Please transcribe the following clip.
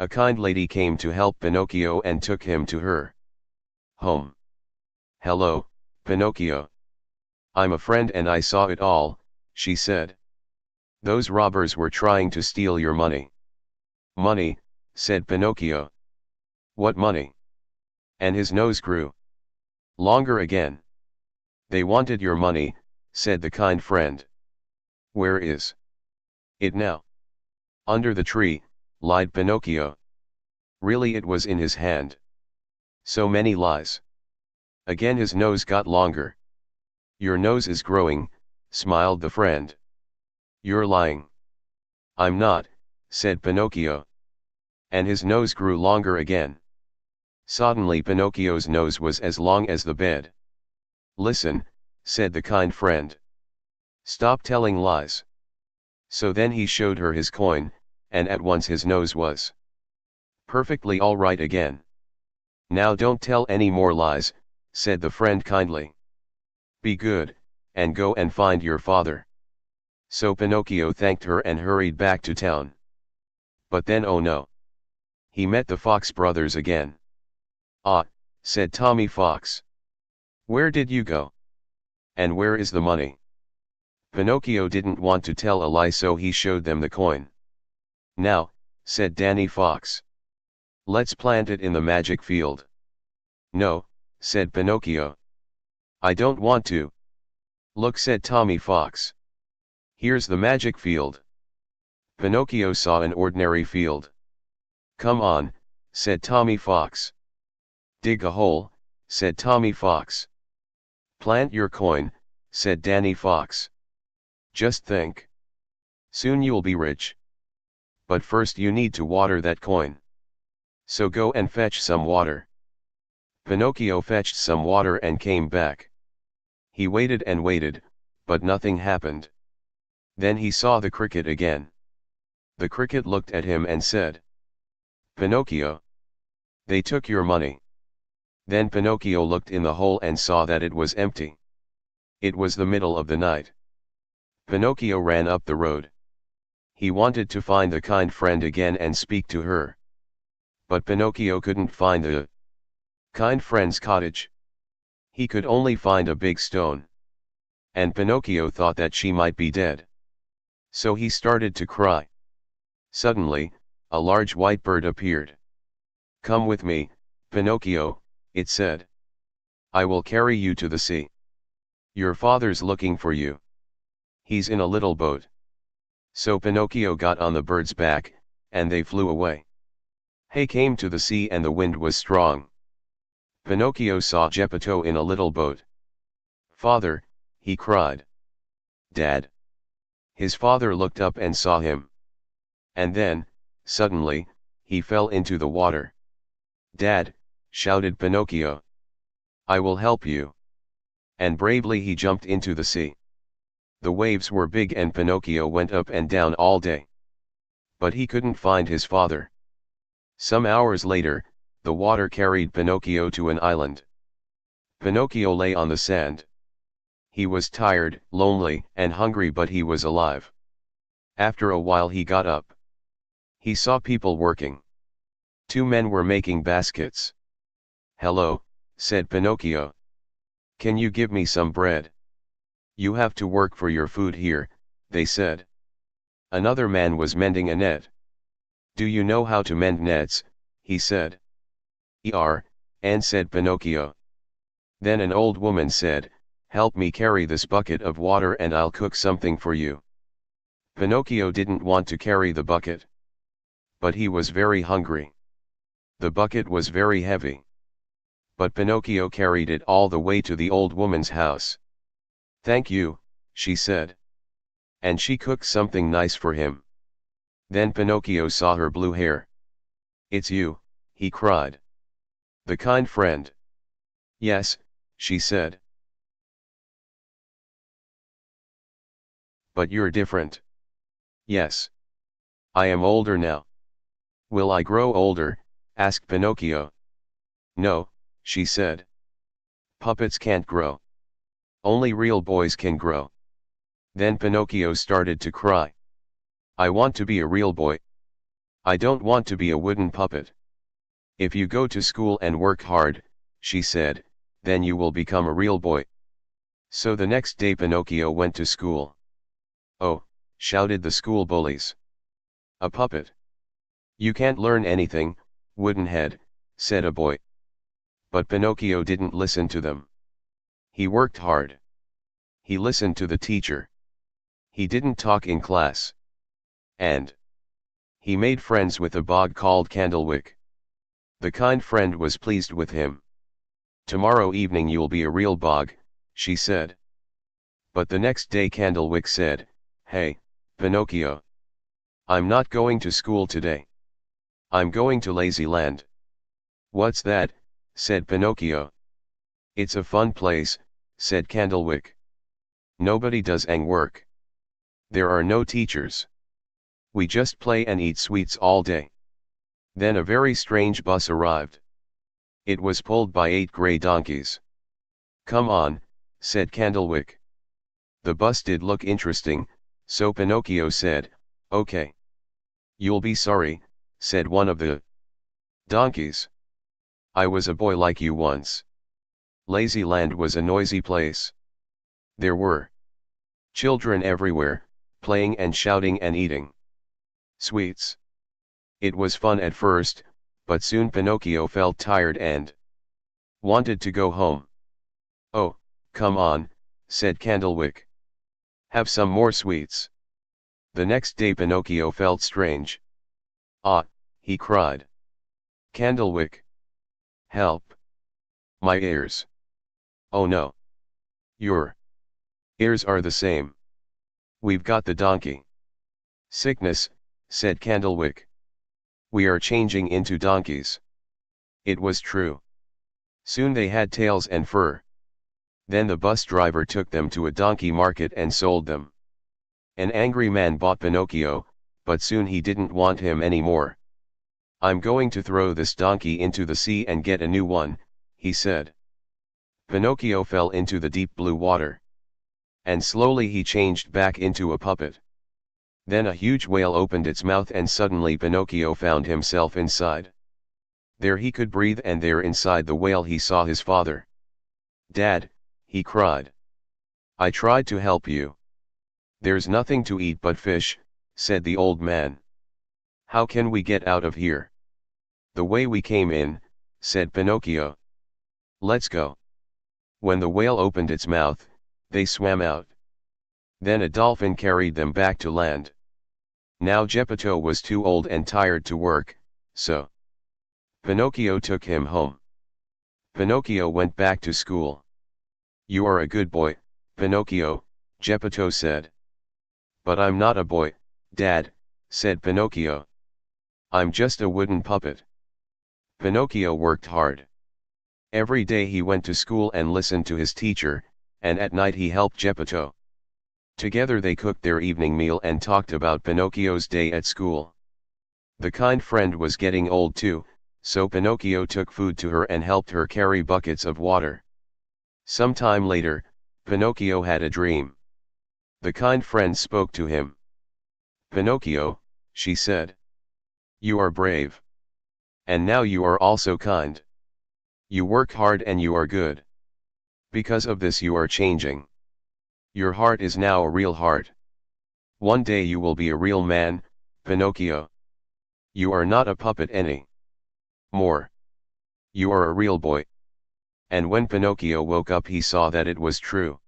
A kind lady came to help Pinocchio and took him to her home. "Hello, Pinocchio. I'm a friend and I saw it all," she said. "Those robbers were trying to steal your money." "Money," said Pinocchio. "What money?" And his nose grew longer again. "They wanted your money," said the kind friend. "Where is it now?" "Under the tree," lied Pinocchio. Really it was in his hand. So many lies. Again his nose got longer. "Your nose is growing," smiled the friend. "You're lying." "I'm not," said Pinocchio. And his nose grew longer again. Suddenly Pinocchio's nose was as long as the bed. "Listen," said the kind friend. "Stop telling lies." So then he showed her his coin, and at once his nose was perfectly all right again. "Now don't tell any more lies," said the friend kindly. "Be good, and go and find your father." So Pinocchio thanked her and hurried back to town. But then oh no! He met the Fox brothers again. "Ah," said Tommy Fox. "Where did you go? And where is the money?" Pinocchio didn't want to tell a lie, so he showed them the coin. "Now," said Danny Fox, "let's plant it in the magic field." "No," said Pinocchio. "I don't want to." "Look," said Tommy Fox. "Here's the magic field." Pinocchio saw an ordinary field. "Come on," said Tommy Fox. "Dig a hole," said Tommy Fox. "Plant your coin," said Danny Fox. "Just think. Soon you'll be rich. But first you need to water that coin. So go and fetch some water." Pinocchio fetched some water and came back. He waited and waited, but nothing happened. Then he saw the cricket again. The cricket looked at him and said, "Pinocchio, they took your money." Then Pinocchio looked in the hole and saw that it was empty. It was the middle of the night. Pinocchio ran up the road. He wanted to find the kind friend again and speak to her. But Pinocchio couldn't find the kind friend's cottage. He could only find a big stone. And Pinocchio thought that she might be dead. So he started to cry. Suddenly, a large white bird appeared. "Come with me, Pinocchio," it said. "I will carry you to the sea. Your father's looking for you. He's in a little boat." So Pinocchio got on the bird's back, and they flew away. They came to the sea and the wind was strong. Pinocchio saw Geppetto in a little boat. "Father," he cried. "Dad." His father looked up and saw him. And then, suddenly, he fell into the water. "Dad," shouted Pinocchio. "I will help you." And bravely he jumped into the sea. The waves were big and Pinocchio went up and down all day. But he couldn't find his father. Some hours later, the water carried Pinocchio to an island. Pinocchio lay on the sand. He was tired, lonely, and hungry, but he was alive. After a while he got up. He saw people working. 2 men were making baskets. "Hello," said Pinocchio. "Can you give me some bread?" "You have to work for your food here," they said. Another man was mending a net. "Do you know how to mend nets?" he said. And said Pinocchio. Then an old woman said, "Help me carry this bucket of water and I'll cook something for you." Pinocchio didn't want to carry the bucket. But he was very hungry. The bucket was very heavy. But Pinocchio carried it all the way to the old woman's house. "Thank you," she said. And she cooked something nice for him. Then Pinocchio saw her blue hair. "It's you," he cried. "The kind friend." "Yes," she said. "But you're different." "Yes. I am older now." "Will I grow older?" asked Pinocchio. "No," she said. "Puppets can't grow. Only real boys can grow." Then Pinocchio started to cry. "I want to be a real boy. I don't want to be a wooden puppet. If you go to school and work hard, she said, then you will become a real boy. So the next day Pinocchio went to school. Oh, shouted the school bullies. A puppet. You can't learn anything, wooden head, said a boy. But Pinocchio didn't listen to them. He worked hard. He listened to the teacher. He didn't talk in class. And he made friends with a bog called Candlewick. The kind friend was pleased with him. Tomorrow evening you'll be a real bog, she said. But the next day Candlewick said, Hey, Pinocchio. I'm not going to school today. I'm going to Lazyland. What's that? Said Pinocchio. It's a fun place, said Candlewick. Nobody does any work. There are no teachers. We just play and eat sweets all day. Then a very strange bus arrived. It was pulled by 8 grey donkeys. Come on, said Candlewick. The bus did look interesting, so Pinocchio said, Okay. You'll be sorry, said one of the donkeys. I was a boy like you once. Lazyland was a noisy place. There were children everywhere, playing and shouting and eating sweets. It was fun at first, but soon Pinocchio felt tired and wanted to go home. Oh, come on, said Candlewick. Have some more sweets. The next day Pinocchio felt strange. Ah, he cried. Candlewick. Help. My ears. Oh no. Your ears are the same. We've got the donkey sickness, said Candlewick. We are changing into donkeys. It was true. Soon they had tails and fur. Then the bus driver took them to a donkey market and sold them. An angry man bought Pinocchio, but soon he didn't want him anymore. I'm going to throw this donkey into the sea and get a new one, he said. Pinocchio fell into the deep blue water. And slowly he changed back into a puppet. Then a huge whale opened its mouth and suddenly Pinocchio found himself inside. There he could breathe, and there inside the whale he saw his father. Dad, he cried. I tried to help you. There's nothing to eat but fish, said the old man. How can we get out of here? The way we came in, said Pinocchio. Let's go. When the whale opened its mouth, they swam out. Then a dolphin carried them back to land. Now Geppetto was too old and tired to work, so Pinocchio took him home. Pinocchio went back to school. You are a good boy, Pinocchio, Geppetto said. But I'm not a boy, Dad, said Pinocchio. I'm just a wooden puppet. Pinocchio worked hard. Every day he went to school and listened to his teacher, and at night he helped Geppetto. Together they cooked their evening meal and talked about Pinocchio's day at school. The kind friend was getting old too, so Pinocchio took food to her and helped her carry buckets of water. Some time later, Pinocchio had a dream. The kind friend spoke to him. Pinocchio, she said. You are brave. And now you are also kind. You work hard and you are good. Because of this you are changing. Your heart is now a real heart. One day you will be a real man, Pinocchio. You are not a puppet any more. You are a real boy. And when Pinocchio woke up he saw that it was true.